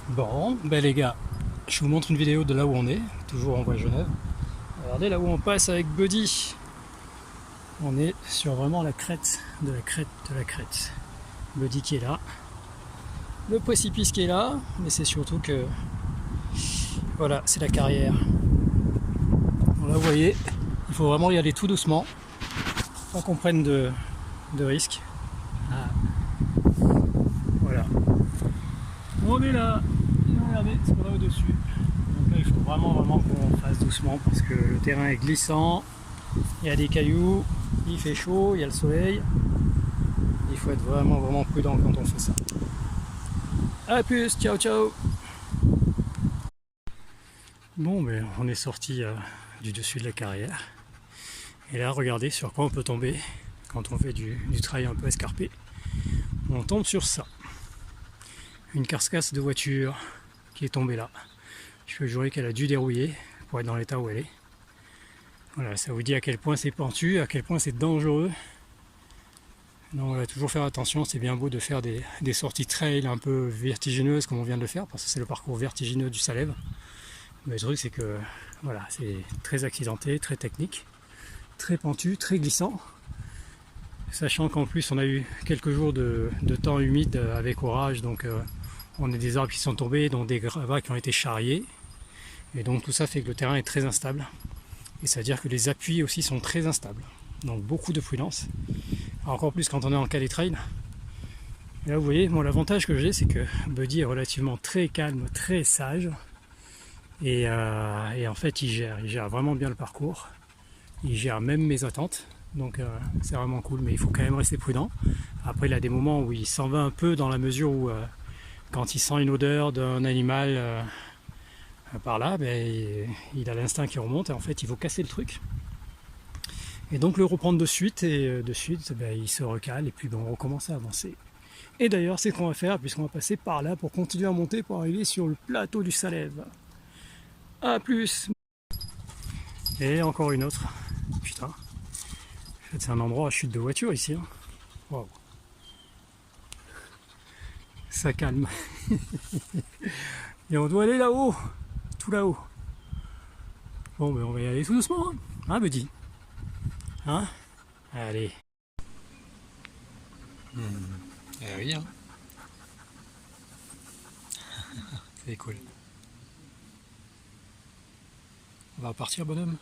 Bon, ben les gars, je vous montre une vidéo de là où on est, toujours en voie Genève. Regardez là où on passe avec Buddy. On est sur vraiment la crête de la crête de la crête. Buddy qui est là, le précipice qui est là, mais c'est surtout que voilà, c'est la carrière. Bon, là vous voyez, il faut vraiment y aller tout doucement, pas qu'on prenne de risques. Ah. Voilà. On est là, regardez ce qu'on a au-dessus. Donc là il faut vraiment qu'on fasse doucement parce que le terrain est glissant, il y a des cailloux, il fait chaud, il y a le soleil. Il faut être vraiment prudent quand on fait ça. A plus, ciao ciao. Bon, mais on est sorti du dessus de la carrière. Et là, regardez sur quoi on peut tomber quand on fait du trail un peu escarpé. On tombe sur ça. Une carcasse de voiture qui est tombée là. Je peux jurer qu'elle a dû dérouiller pour être dans l'état où elle est. Voilà, ça vous dit à quel point c'est pentu, à quel point c'est dangereux. Donc voilà, toujours faire attention, c'est bien beau de faire des sorties trail un peu vertigineuses comme on vient de le faire, parce que c'est le parcours vertigineux du Salève. Mais le truc c'est que voilà, c'est très accidenté, très technique, très pentu, très glissant. Sachant qu'en plus on a eu quelques jours de temps humide avec orage, donc on a des arbres qui sont tombés, donc des gravats qui ont été charriés. Et donc tout ça fait que le terrain est très instable. Et ça veut dire que les appuis aussi sont très instables. Donc beaucoup de prudence. Encore plus quand on est en cadet trail. Et là vous voyez, bon, l'avantage que j'ai c'est que Buddy est relativement très calme, très sage. Et en fait il gère vraiment bien le parcours. Il gère même mes attentes. Donc c'est vraiment cool, mais il faut quand même rester prudent. Après il a des moments où il s'en va un peu dans la mesure où quand il sent une odeur d'un animal par là, ben, il a l'instinct qui remonte et en fait il faut casser le truc. Et donc le reprendre de suite, et de suite ben, il se recale et puis ben, on recommence à avancer. Et d'ailleurs c'est ce qu'on va faire puisqu'on va passer par là pour continuer à monter pour arriver sur le plateau du Salève. A plus. Et encore une autre. Putain. En fait c'est un endroit à chute de voiture ici. Hein. Wow. Ça calme. Et on doit aller là-haut. Tout là-haut. Bon ben on va y aller tout doucement. Hein Buddy? Hein? Allez. Eh oui, hein. C'est cool. On va partir, bonhomme.